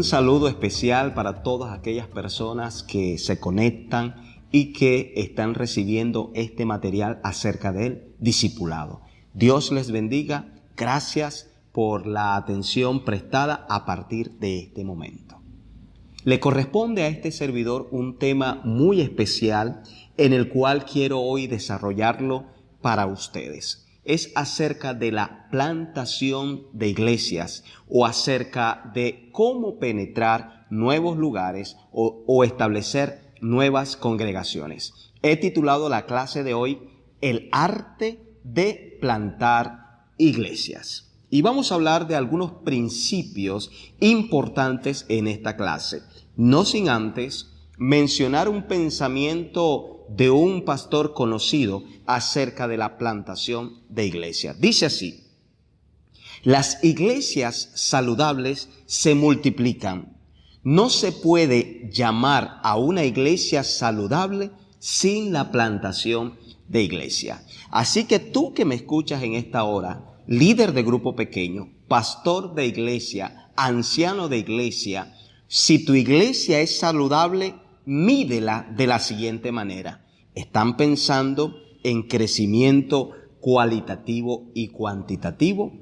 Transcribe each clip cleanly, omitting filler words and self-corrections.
Un saludo especial para todas aquellas personas que se conectan y que están recibiendo este material acerca del discipulado. Dios les bendiga. Gracias por la atención prestada a partir de este momento. Le corresponde a este servidor un tema muy especial en el cual quiero hoy desarrollarlo para ustedes. Es acerca de la plantación de iglesias o acerca de cómo penetrar nuevos lugares o establecer nuevas congregaciones. He titulado la clase de hoy El arte de plantar iglesias. Y vamos a hablar de algunos principios importantes en esta clase. No sin antes mencionar un pensamiento de un pastor conocido acerca de la plantación de iglesias. Dice así: las iglesias saludables se multiplican. No se puede llamar a una iglesia saludable sin la plantación de iglesia. Así que tú que me escuchas en esta hora, líder de grupo pequeño, pastor de iglesia, anciano de iglesia, si tu iglesia es saludable, mídela de la siguiente manera. ¿Están pensando en crecimiento cualitativo y cuantitativo?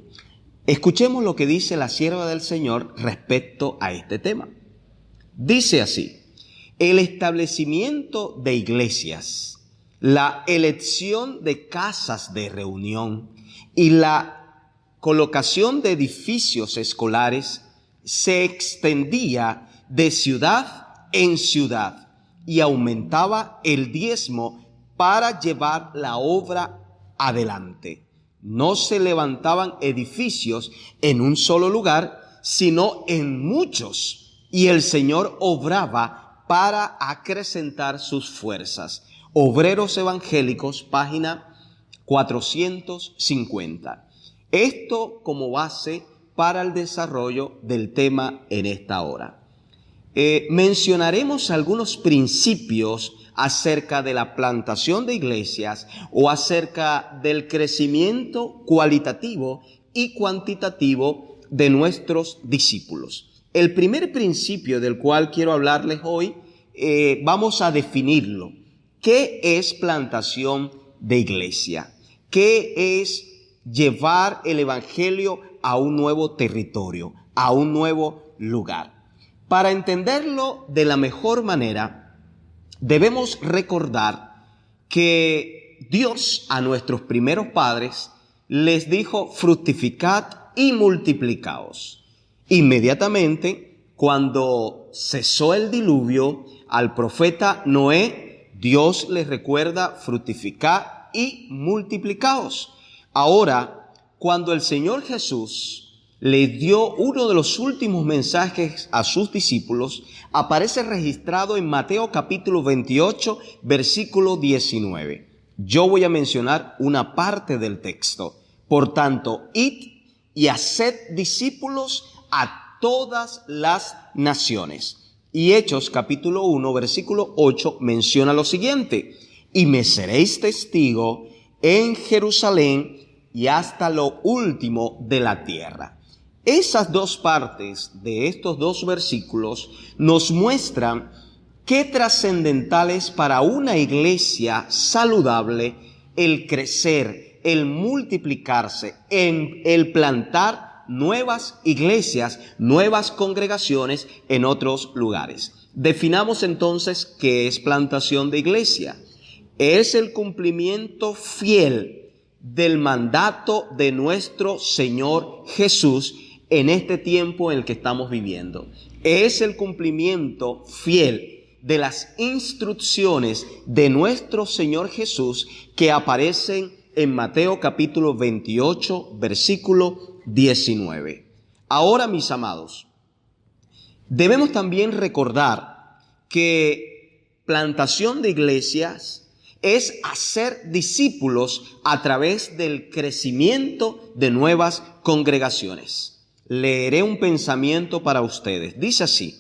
Escuchemos lo que dice la sierva del Señor respecto a este tema. Dice así: el establecimiento de iglesias, la elección de casas de reunión y la colocación de edificios escolares se extendía de ciudad en ciudad y aumentaba el diezmo para llevar la obra adelante. No se levantaban edificios en un solo lugar, sino en muchos, y el Señor obraba para acrecentar sus fuerzas. Obreros Evangélicos, página 450. Esto como base para el desarrollo del tema en esta hora. Mencionaremos algunos principios acerca de la plantación de iglesias o acerca del crecimiento cualitativo y cuantitativo de nuestros discípulos. El primer principio del cual quiero hablarles hoy, vamos a definirlo. ¿Qué es plantación de iglesia? ¿Qué es llevar el evangelio a un nuevo territorio, a un nuevo lugar? Para entenderlo de la mejor manera, debemos recordar que Dios a nuestros primeros padres les dijo: fructificad y multiplicaos. Inmediatamente, cuando cesó el diluvio, al profeta Noé, Dios les recuerda: fructificad y multiplicaos. Ahora, cuando el Señor Jesús les dio uno de los últimos mensajes a sus discípulos, aparece registrado en Mateo capítulo 28, versículo 19. Yo voy a mencionar una parte del texto. Por tanto, id y haced discípulos a todas las naciones. Y Hechos capítulo 1, versículo 8 menciona lo siguiente: y me seréis testigo en Jerusalén y hasta lo último de la tierra. Esas dos partes de estos dos versículos nos muestran qué trascendental es para una iglesia saludable el crecer, el multiplicarse, el plantar nuevas iglesias, nuevas congregaciones en otros lugares. Definamos entonces qué es plantación de iglesia. Es el cumplimiento fiel del mandato de nuestro Señor Jesús en este tiempo en el que estamos viviendo. Es el cumplimiento fiel de las instrucciones de nuestro Señor Jesús que aparecen en Mateo capítulo 28, versículo 19. Ahora, mis amados, debemos también recordar que plantación de iglesias es hacer discípulos a través del crecimiento de nuevas congregaciones. Leeré un pensamiento para ustedes. Dice así: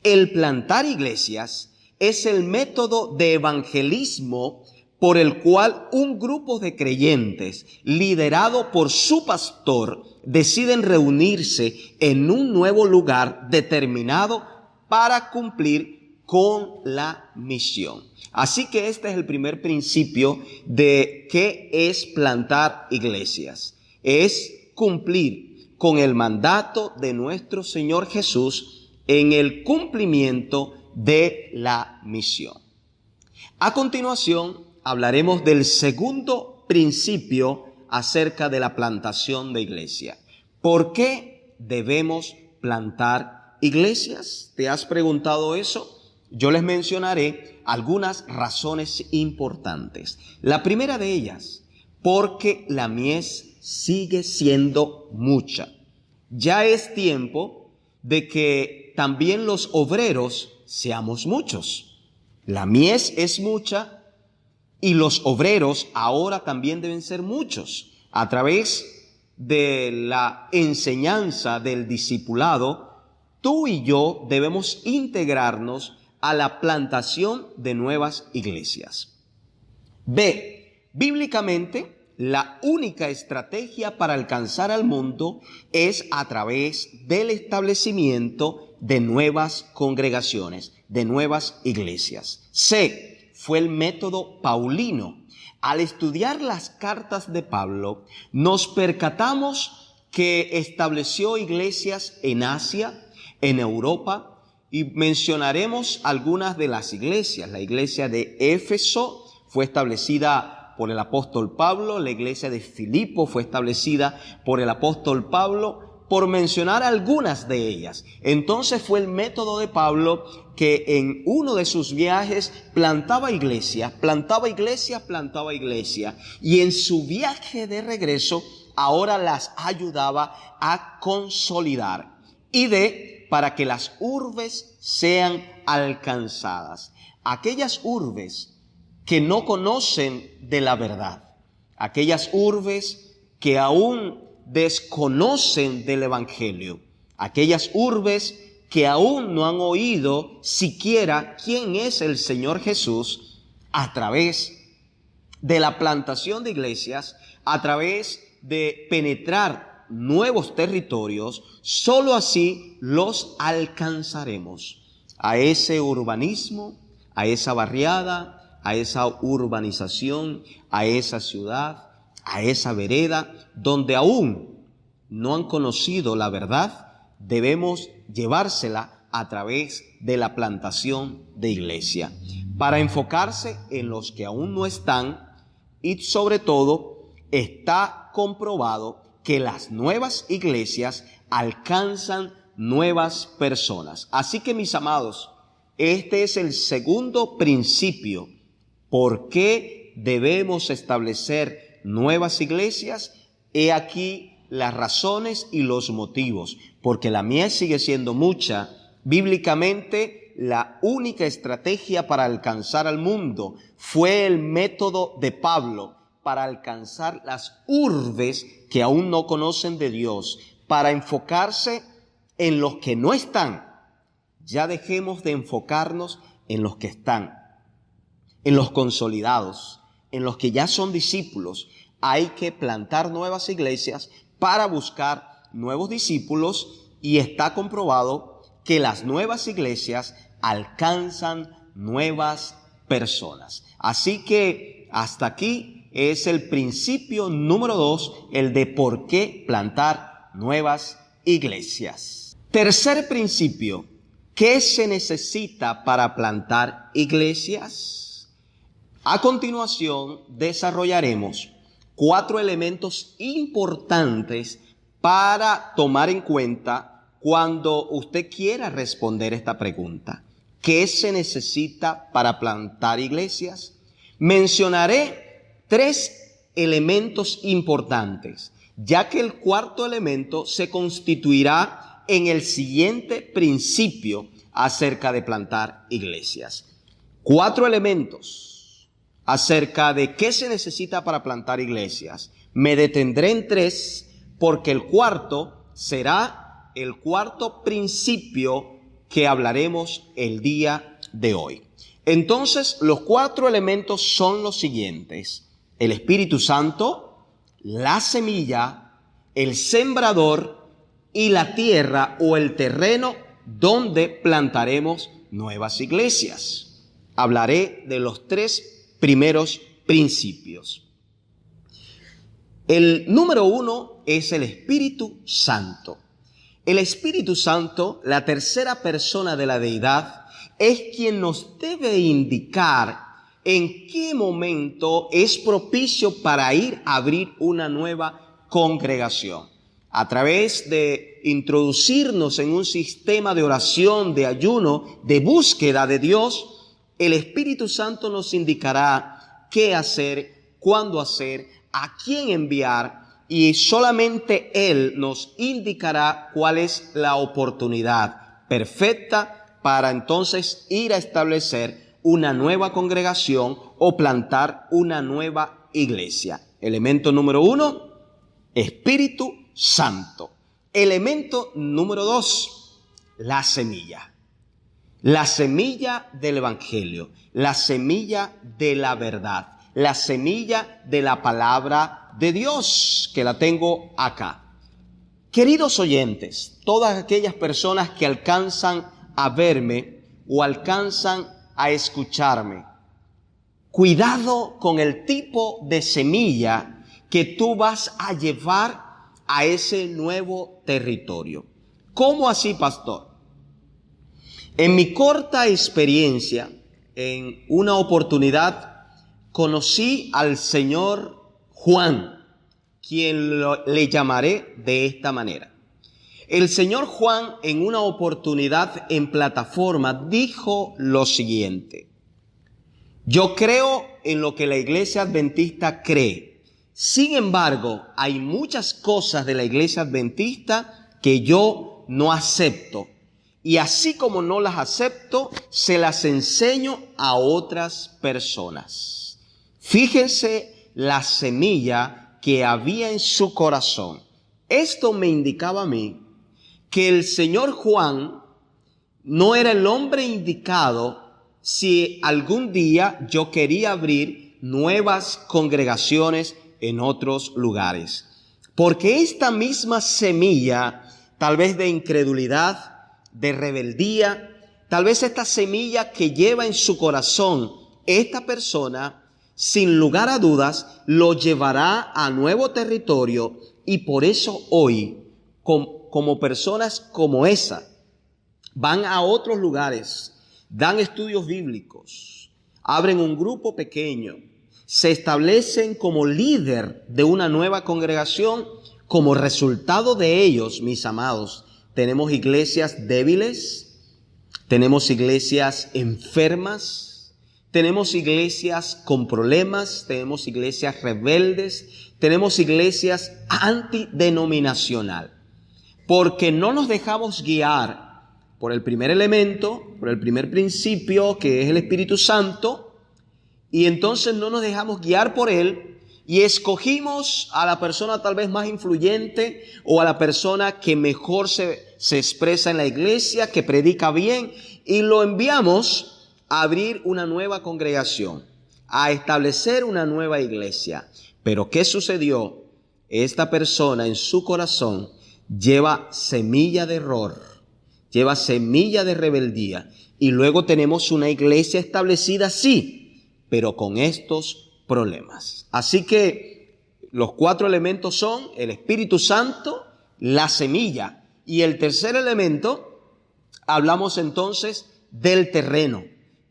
el plantar iglesias es el método de evangelismo por el cual un grupo de creyentes, liderado por su pastor, deciden reunirse en un nuevo lugar determinado para cumplir con la misión. Así que este es el primer principio de qué es plantar iglesias. Es cumplir con el mandato de nuestro Señor Jesús en el cumplimiento de la misión. A continuación, hablaremos del segundo principio acerca de la plantación de iglesia. ¿Por qué debemos plantar iglesias? ¿Te has preguntado eso? Yo les mencionaré algunas razones importantes. La primera de ellas, porque la mies sigue siendo mucha. Ya es tiempo de que también los obreros seamos muchos. La mies es mucha y los obreros ahora también deben ser muchos. A través de la enseñanza del discipulado, tú y yo debemos integrarnos a la plantación de nuevas iglesias. B. Bíblicamente, la única estrategia para alcanzar al mundo es a través del establecimiento de nuevas congregaciones, de nuevas iglesias. C. Fue el método paulino. Al estudiar las cartas de Pablo, nos percatamos que estableció iglesias en Asia, en Europa, y mencionaremos algunas de las iglesias. La iglesia de Éfeso fue establecida por el apóstol Pablo, la iglesia de Filipo fue establecida por el apóstol Pablo, por mencionar algunas de ellas. Entonces fue el método de Pablo que en uno de sus viajes plantaba iglesia, y en su viaje de regreso ahora las ayudaba a consolidar para que las urbes sean alcanzadas. Aquellas urbes que no conocen de la verdad, aquellas urbes que aún desconocen del evangelio, aquellas urbes que aún no han oído siquiera quién es el Señor Jesús, a través de la plantación de iglesias, a través de penetrar nuevos territorios, solo así los alcanzaremos. A ese urbanismo, a esa barriada, a esa urbanización, a esa ciudad, a esa vereda, donde aún no han conocido la verdad, debemos llevársela a través de la plantación de iglesia, para enfocarse en los que aún no están, y sobre todo está comprobado que las nuevas iglesias alcanzan nuevas personas. Así que, mis amados, este es el segundo principio. ¿Por qué debemos establecer nuevas iglesias? He aquí las razones y los motivos. Porque la mies sigue siendo mucha. Bíblicamente, la única estrategia para alcanzar al mundo fue el método de Pablo, para alcanzar las urbes que aún no conocen de Dios, para enfocarse en los que no están. Ya dejemos de enfocarnos en los que están, en los consolidados, en los que ya son discípulos. Hay que plantar nuevas iglesias para buscar nuevos discípulos, y está comprobado que las nuevas iglesias alcanzan nuevas personas. Así que hasta aquí es el principio número 2, el de por qué plantar nuevas iglesias. Tercer principio, ¿qué se necesita para plantar iglesias? A continuación desarrollaremos 4 elementos importantes para tomar en cuenta cuando usted quiera responder esta pregunta. ¿Qué se necesita para plantar iglesias? Mencionaré 3 elementos importantes, ya que el cuarto elemento se constituirá en el siguiente principio acerca de plantar iglesias. 4 elementos acerca de qué se necesita para plantar iglesias. Me detendré en 3 porque el cuarto será el cuarto principio que hablaremos el día de hoy. Entonces, los 4 elementos son los siguientes: el Espíritu Santo, la semilla, el sembrador y la tierra o el terreno donde plantaremos nuevas iglesias. Hablaré de los 3 primeros principios. El número 1 es el Espíritu Santo. El Espíritu Santo, la tercera persona de la deidad, es quien nos debe indicar en qué momento es propicio para ir a abrir una nueva congregación. A través de introducirnos en un sistema de oración, de ayuno, de búsqueda de Dios, el Espíritu Santo nos indicará qué hacer, cuándo hacer, a quién enviar, y solamente Él nos indicará cuál es la oportunidad perfecta para entonces ir a establecer una nueva congregación o plantar una nueva iglesia. Elemento número 1, Espíritu Santo. Elemento número 2, la semilla. La semilla del Evangelio, la semilla de la verdad, la semilla de la palabra de Dios, que la tengo acá. Queridos oyentes, todas aquellas personas que alcanzan a verme o alcanzan a escucharme, cuidado con el tipo de semilla que tú vas a llevar a ese nuevo territorio. ¿Cómo así, pastor? En mi corta experiencia, en una oportunidad, conocí al señor Juan, quien le llamaré de esta manera. El señor Juan, en una oportunidad en plataforma, dijo lo siguiente: yo creo en lo que la iglesia adventista cree. Sin embargo, hay muchas cosas de la iglesia adventista que yo no acepto. Y así como no las acepto, se las enseño a otras personas. Fíjense la semilla que había en su corazón. Esto me indicaba a mí que el señor Juan no era el hombre indicado si algún día yo quería abrir nuevas congregaciones en otros lugares. Porque esta misma semilla, tal vez de incredulidad, de rebeldía, tal vez esta semilla que lleva en su corazón esta persona, sin lugar a dudas, lo llevará a nuevo territorio, y por eso hoy, como personas como esa, van a otros lugares, dan estudios bíblicos, abren un grupo pequeño, se establecen como líder de una nueva congregación. Como resultado de ellos, mis amados, tenemos iglesias débiles, tenemos iglesias enfermas, tenemos iglesias con problemas, tenemos iglesias rebeldes, tenemos iglesias antidenominacional, porque no nos dejamos guiar por el primer elemento, por el primer principio, que es el Espíritu Santo, y entonces no nos dejamos guiar por él, y escogimos a la persona tal vez más influyente o a la persona que mejor se expresa en la iglesia, que predica bien, y lo enviamos a abrir una nueva congregación, a establecer una nueva iglesia. Pero ¿qué sucedió? Esta persona en su corazón lleva semilla de error, lleva semilla de rebeldía, y luego tenemos una iglesia establecida, sí, pero con estos problemas. Así que los 4 elementos son el Espíritu Santo, la semilla, y el tercer elemento, hablamos entonces del terreno,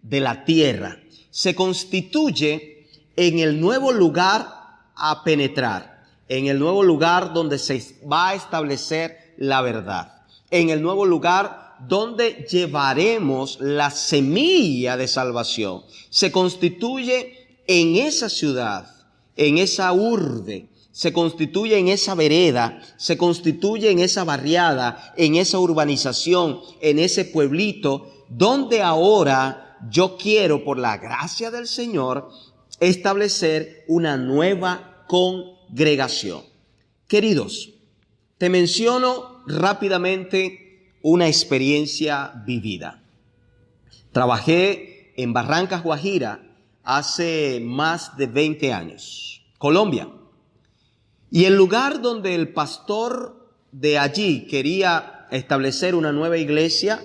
de la tierra. Se constituye en el nuevo lugar a penetrar, en el nuevo lugar donde se va a establecer la verdad, en el nuevo lugar donde llevaremos la semilla de salvación. Se constituye en esa ciudad, en esa urbe, se constituye en esa vereda, se constituye en esa barriada, en esa urbanización, en ese pueblito, donde ahora yo quiero, por la gracia del Señor, establecer una nueva congregación. Queridos, te menciono rápidamente una experiencia vivida. Trabajé en Barrancas, Guajira, hace más de 20 años, Colombia. Y el lugar donde el pastor de allí quería establecer una nueva iglesia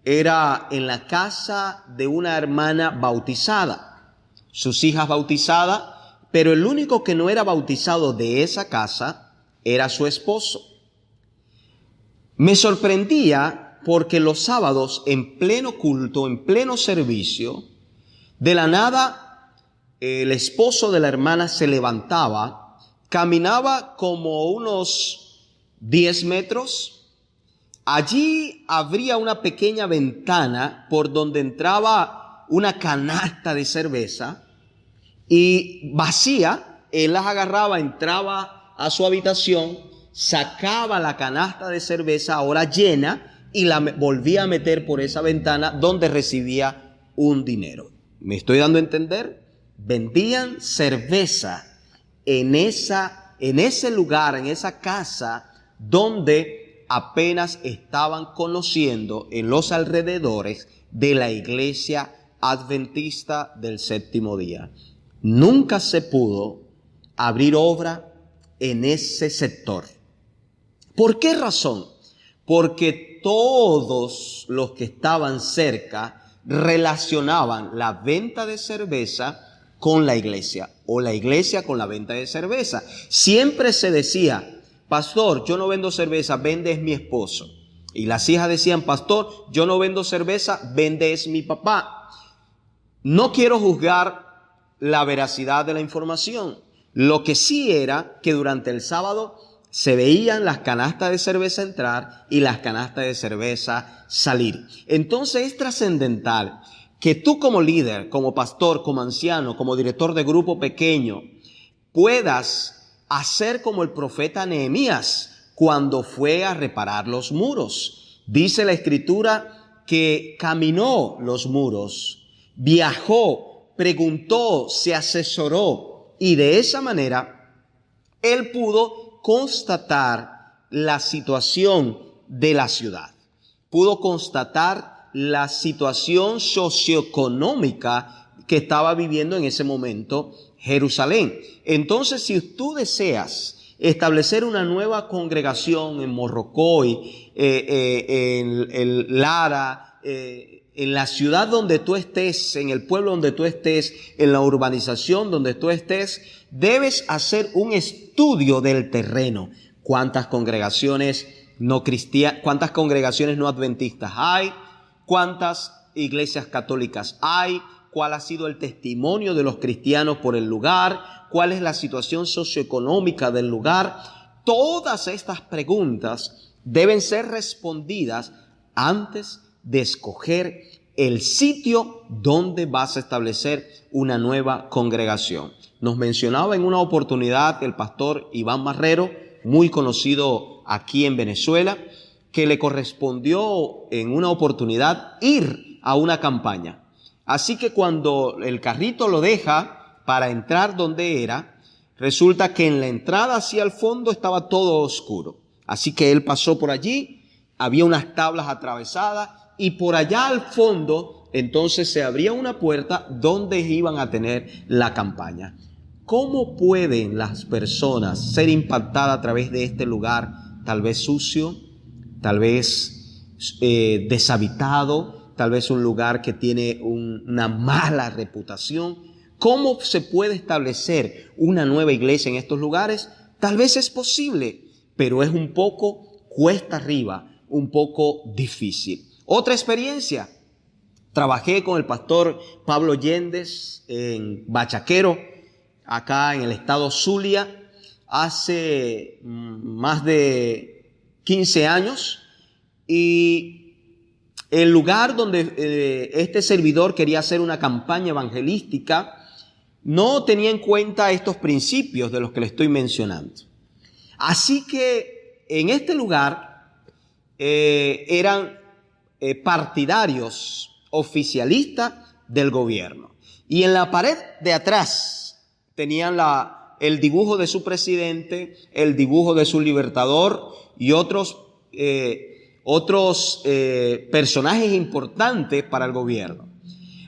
era en la casa de una hermana bautizada, sus hijas bautizadas, pero el único que no era bautizado de esa casa era su esposo. Me sorprendía porque los sábados, en pleno culto, en pleno servicio, de la nada el esposo de la hermana se levantaba, caminaba como unos 10 metros. Allí habría una pequeña ventana por donde entraba una canasta de cerveza y vacía. Él las agarraba, entraba a su habitación, sacaba la canasta de cerveza ahora llena y la volvía a meter por esa ventana donde recibía un dinero. ¿Me estoy dando a entender? Vendían cerveza en ese lugar, en esa casa donde apenas estaban conociendo en los alrededores de la iglesia adventista del séptimo día. Nunca se pudo abrir obra en ese sector. ¿Por qué razón? Porque todos los que estaban cerca relacionaban la venta de cerveza con la iglesia o la iglesia con la venta de cerveza. Siempre se decía: pastor, yo no vendo cerveza, vende es mi esposo. Y las hijas decían: pastor, yo no vendo cerveza, vende es mi papá. No quiero juzgar la veracidad de la información. Lo que sí era que durante el sábado se veían las canastas de cerveza entrar y las canastas de cerveza salir. Entonces es trascendental que tú como líder, como pastor, como anciano, como director de grupo pequeño, puedas hacer como el profeta Nehemías cuando fue a reparar los muros. Dice la Escritura que caminó los muros, viajó, preguntó, se asesoró y de esa manera él pudo constatar la situación de la ciudad. Pudo constatar la situación socioeconómica que estaba viviendo en ese momento Jerusalén. Entonces, si tú deseas establecer una nueva congregación en Morrocoy, en Lara, en la ciudad donde tú estés, en el pueblo donde tú estés, en la urbanización donde tú estés, debes hacer un estudio del terreno. ¿Cuántas congregaciones no cristianas, cuántas congregaciones no adventistas hay? ¿Cuántas iglesias católicas hay? ¿Cuál ha sido el testimonio de los cristianos por el lugar? ¿Cuál es la situación socioeconómica del lugar? Todas estas preguntas deben ser respondidas antes de escoger el sitio donde vas a establecer una nueva congregación. Nos mencionaba en una oportunidad el pastor Iván Marrero, muy conocido aquí en Venezuela, que le correspondió en una oportunidad ir a una campaña. Así que cuando el carrito lo deja para entrar donde era, resulta que en la entrada hacia el fondo estaba todo oscuro. Así que él pasó por allí, había unas tablas atravesadas y por allá al fondo entonces se abría una puerta donde iban a tener la campaña. ¿Cómo pueden las personas ser impactadas a través de este lugar tal vez sucio, tal vez deshabitado, tal vez un lugar que tiene una mala reputación? ¿Cómo se puede establecer una nueva iglesia en estos lugares? Tal vez es posible, pero es un poco cuesta arriba, un poco difícil. Otra experiencia, trabajé con el pastor Pablo Yéndez en Bachaquero, acá en el estado Zulia, hace más de 15 años, y el lugar donde este servidor quería hacer una campaña evangelística no tenía en cuenta estos principios de los que le estoy mencionando. Así que en este lugar eran partidarios oficialistas del gobierno. Y en la pared de atrás tenían el dibujo de su presidente, el dibujo de su libertador y otros personajes importantes para el gobierno.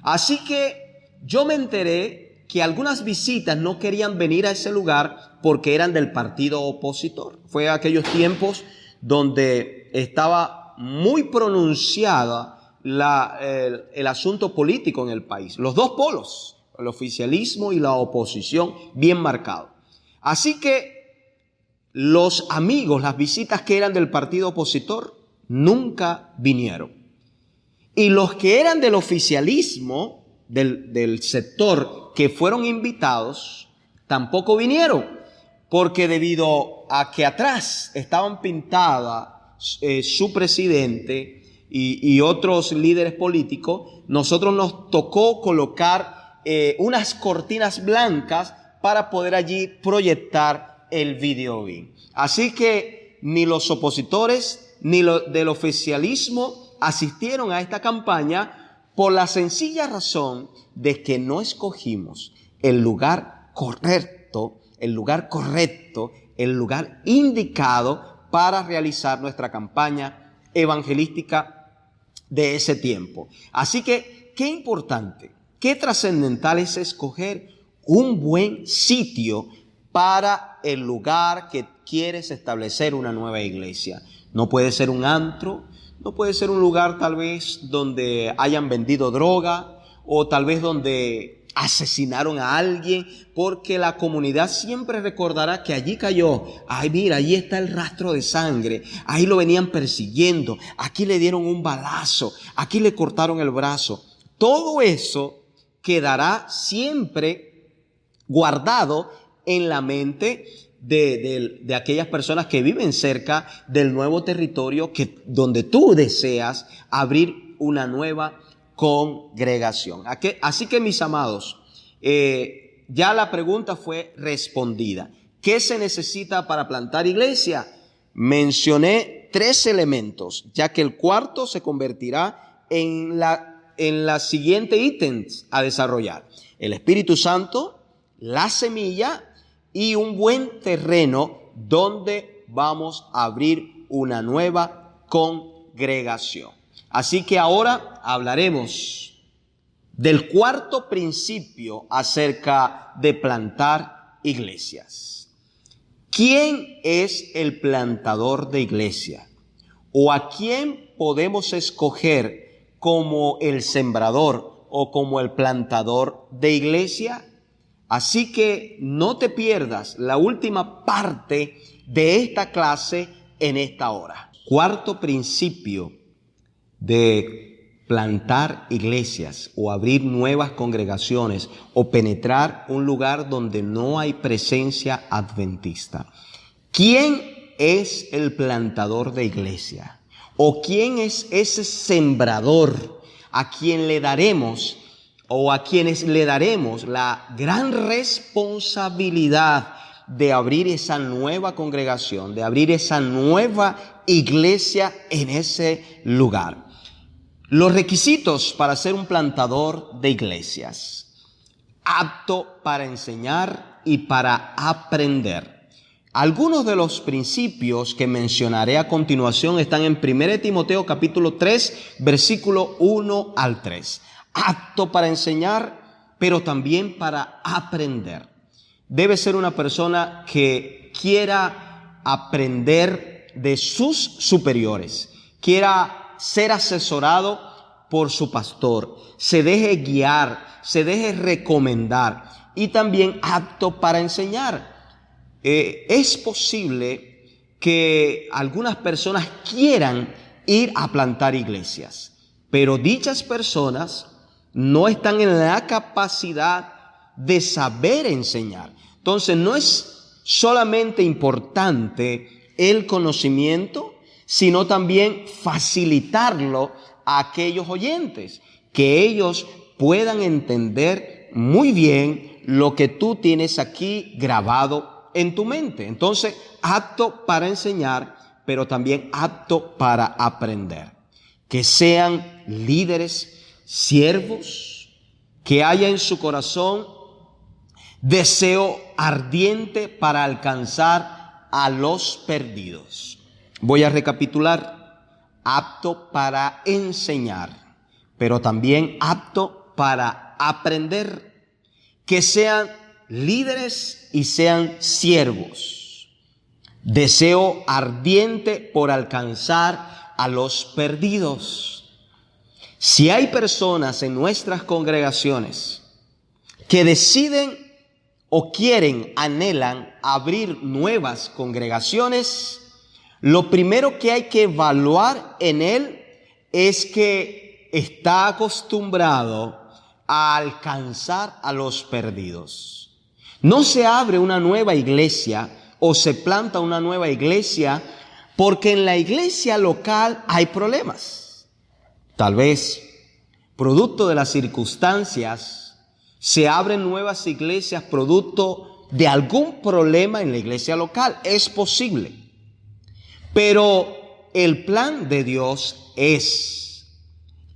Así que yo me enteré que algunas visitas no querían venir a ese lugar porque eran del partido opositor. Fue aquellos tiempos donde estaba muy pronunciada el asunto político en el país. Los dos polos, el oficialismo y la oposición, bien marcados. Así que los amigos, las visitas que eran del partido opositor, nunca vinieron. Y los que eran del oficialismo, del sector que fueron invitados, tampoco vinieron, porque debido a que atrás estaban pintadas su presidente y otros líderes políticos, nosotros nos tocó colocar unas cortinas blancas para poder allí proyectar el video bien. Así que ni los opositores ni los del oficialismo asistieron a esta campaña por la sencilla razón de que no escogimos el lugar correcto, el lugar indicado para realizar nuestra campaña evangelística de ese tiempo. Así que, qué importante, qué trascendental es escoger un buen sitio para el lugar que quieres establecer una nueva iglesia. No puede ser un antro, no puede ser un lugar tal vez donde hayan vendido droga o tal vez donde asesinaron a alguien, porque la comunidad siempre recordará que allí cayó. Ay, mira, allí está el rastro de sangre, ahí lo venían persiguiendo, aquí le dieron un balazo, aquí le cortaron el brazo. Todo eso quedará siempre guardado en la mente de aquellas personas que viven cerca del nuevo territorio donde tú deseas abrir una nueva congregación. Así que, mis amados, ya la pregunta fue respondida. ¿Qué se necesita para plantar iglesia? Mencioné 3 elementos, ya que el cuarto se convertirá en la siguiente ítems a desarrollar: el Espíritu Santo, la semilla y un buen terreno donde vamos a abrir una nueva congregación. Así que ahora hablaremos del cuarto principio acerca de plantar iglesias. ¿Quién es el plantador de iglesia? ¿O a quién podemos escoger como el sembrador o como el plantador de iglesia? Así que no te pierdas la última parte de esta clase en esta hora. Cuarto principio de plantar iglesias o abrir nuevas congregaciones o penetrar un lugar donde no hay presencia adventista. ¿Quién es el plantador de iglesia? ¿O quién es ese sembrador a quien le daremos o a quienes le daremos la gran responsabilidad de abrir esa nueva congregación, de abrir esa nueva iglesia en ese lugar? Los requisitos para ser un plantador de iglesias: apto para enseñar y para aprender. Algunos de los principios que mencionaré a continuación están en 1 Timoteo capítulo 3, versículo 1 al 3. Apto para enseñar, pero también para aprender. Debe ser una persona que quiera aprender de sus superiores, quiera ser asesorado por su pastor, se deje guiar, se deje recomendar, y también apto para enseñar. Es posible que algunas personas quieran ir a plantar iglesias, pero dichas personas no están en la capacidad de saber enseñar. Entonces, no es solamente importante el conocimiento, sino también facilitarlo a aquellos oyentes, que ellos puedan entender muy bien lo que tú tienes aquí grabado en tu mente. Entonces, apto para enseñar, pero también apto para aprender. Que sean líderes, siervos, que haya en su corazón deseo ardiente para alcanzar a los perdidos. Voy a recapitular: apto para enseñar, pero también apto para aprender, que sean líderes y sean siervos. Deseo ardiente por alcanzar a los perdidos. Si hay personas en nuestras congregaciones que deciden o quieren, anhelan abrir nuevas congregaciones, lo primero que hay que evaluar en él es que está acostumbrado a alcanzar a los perdidos. No se abre una nueva iglesia o se planta una nueva iglesia porque en la iglesia local hay problemas. Tal vez, producto de las circunstancias, se abren nuevas iglesias producto de algún problema en la iglesia local. Es posible. Pero el plan de Dios es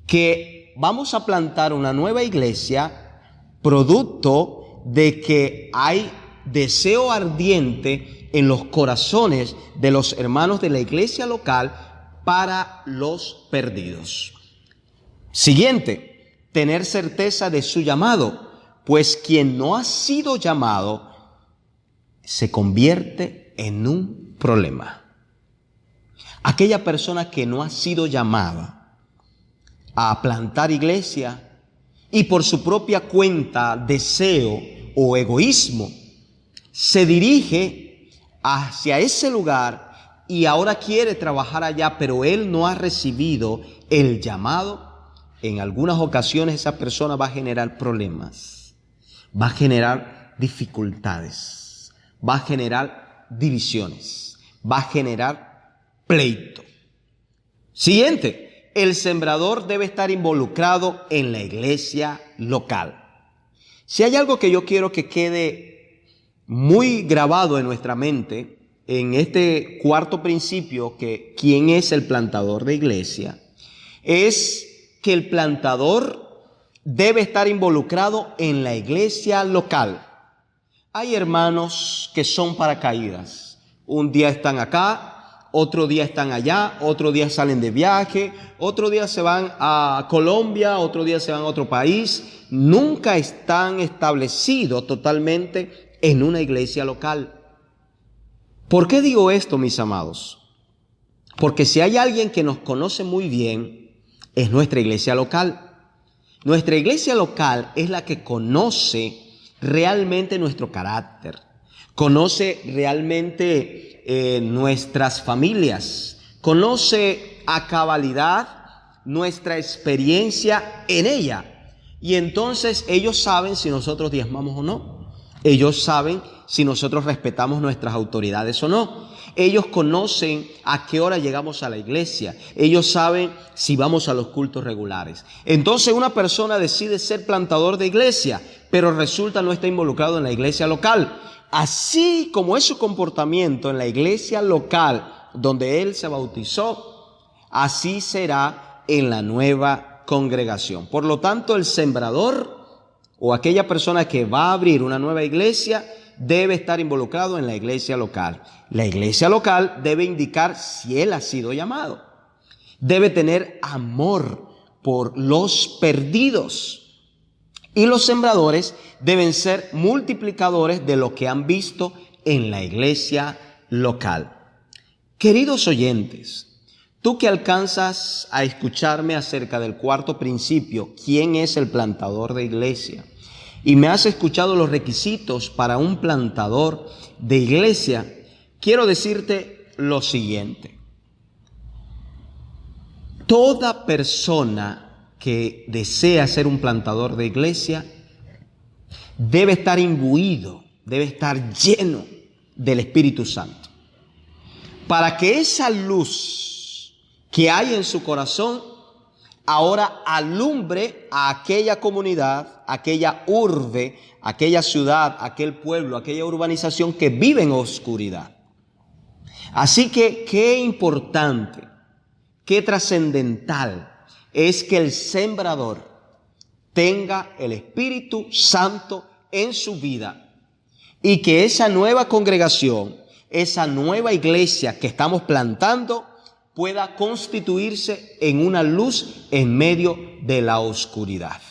que vamos a plantar una nueva iglesia producto de que hay deseo ardiente en los corazones de los hermanos de la iglesia local para los perdidos. Siguiente, tener certeza de su llamado. Pues quien no ha sido llamado se convierte en un problema. Aquella persona que no ha sido llamada a plantar iglesia y por su propia cuenta, deseo o egoísmo, se dirige hacia ese lugar y ahora quiere trabajar allá, pero él no ha recibido el llamado. En algunas ocasiones esa persona va a generar problemas. Va a generar dificultades, va a generar divisiones, va a generar pleito. Siguiente, el sembrador debe estar involucrado en la iglesia local. Si hay algo que yo quiero que quede muy grabado en nuestra mente, en este cuarto principio, que quién es el plantador de iglesia, es que el plantador debe estar involucrado en la iglesia local. Hay hermanos que son paracaídas. Un día están acá, otro día están allá, otro día salen de viaje, otro día se van a Colombia, otro día se van a otro país. Nunca están establecidos totalmente en una iglesia local. ¿Por qué digo esto, mis amados? Porque si hay alguien que nos conoce muy bien, es nuestra iglesia local. Nuestra iglesia local es la que conoce realmente nuestro carácter, conoce realmente nuestras familias, conoce a cabalidad nuestra experiencia en ella. Y entonces ellos saben si nosotros diezmamos o no. Ellos saben si nosotros respetamos nuestras autoridades o no. Ellos conocen a qué hora llegamos a la iglesia. Ellos saben si vamos a los cultos regulares. Entonces una persona decide ser plantador de iglesia, pero resulta no está involucrado en la iglesia local. Así como es su comportamiento en la iglesia local donde él se bautizó, así será en la nueva congregación. Por lo tanto, el sembrador o aquella persona que va a abrir una nueva iglesia debe estar involucrado en la iglesia local. La iglesia local debe indicar si él ha sido llamado. Debe tener amor por los perdidos. Y los sembradores deben ser multiplicadores de lo que han visto en la iglesia local. Queridos oyentes, tú que alcanzas a escucharme acerca del cuarto principio, ¿quién es el plantador de iglesia? Y me has escuchado los requisitos para un plantador de iglesia. Quiero decirte lo siguiente. Toda persona que desea ser un plantador de iglesia debe estar imbuido, debe estar lleno del Espíritu Santo. Para que esa luz que hay en su corazón ahora alumbre a aquella comunidad, aquella urbe, aquella ciudad, aquel pueblo, aquella urbanización que vive en oscuridad. Así que qué importante, qué trascendental es que el sembrador tenga el Espíritu Santo en su vida y que esa nueva congregación, esa nueva iglesia que estamos plantando pueda constituirse en una luz en medio de la oscuridad.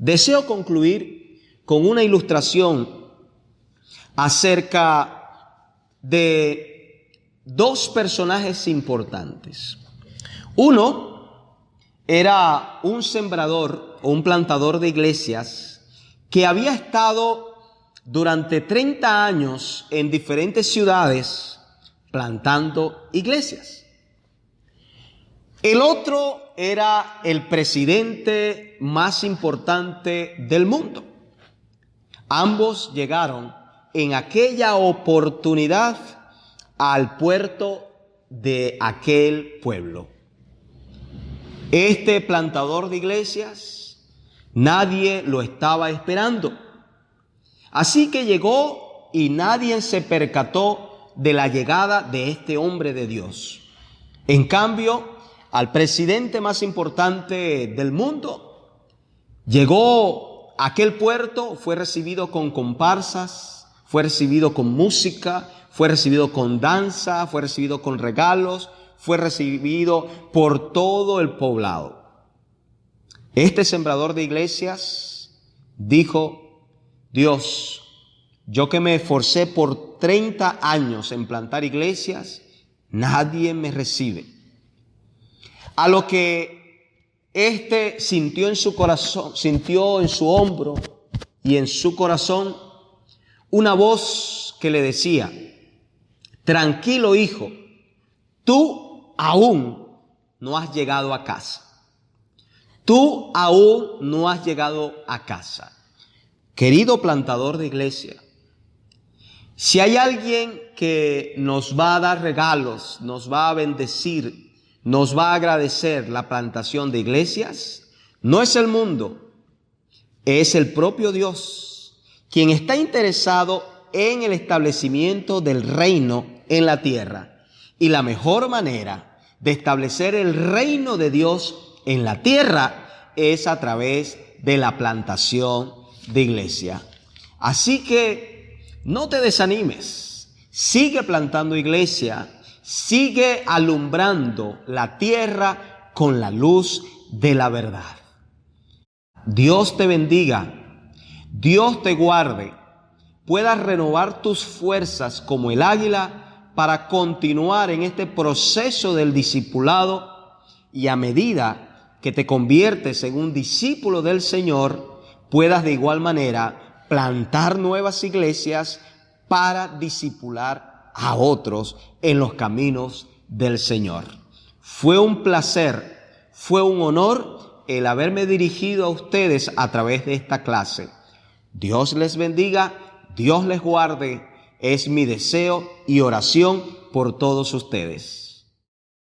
Deseo concluir con una ilustración acerca de dos personajes importantes. Uno era un sembrador o un plantador de iglesias que había estado durante 30 años en diferentes ciudades plantando iglesias. El otro era el presidente más importante del mundo. Ambos llegaron en aquella oportunidad al puerto de aquel pueblo. Este plantador de iglesias, nadie lo estaba esperando. Así que llegó y nadie se percató de la llegada de este hombre de Dios. En cambio, al presidente más importante del mundo, llegó a aquel puerto, fue recibido con comparsas, fue recibido con música, fue recibido con danza, fue recibido con regalos, fue recibido por todo el poblado. Este sembrador de iglesias dijo: Dios, yo que me esforcé por 30 años en plantar iglesias, nadie me recibe. A lo que éste sintió en su corazón, sintió en su hombro y en su corazón una voz que le decía: tranquilo, hijo, tú aún no has llegado a casa. Tú aún no has llegado a casa. Querido plantador de iglesia, si hay alguien que nos va a dar regalos, nos va a bendecir, nos va a agradecer la plantación de iglesias, no es el mundo, es el propio Dios, quien está interesado en el establecimiento del reino en la tierra. Y la mejor manera de establecer el reino de Dios en la tierra es a través de la plantación de iglesia. Así que no te desanimes, sigue plantando iglesia, sigue alumbrando la tierra con la luz de la verdad. Dios te bendiga, Dios te guarde, puedas renovar tus fuerzas como el águila para continuar en este proceso del discipulado, y a medida que te conviertes en un discípulo del Señor, puedas de igual manera plantar nuevas iglesias para discipular a otros en los caminos del Señor. Fue un placer, fue un honor el haberme dirigido a ustedes a través de esta clase. Dios les bendiga, Dios les guarde, es mi deseo y oración por todos ustedes.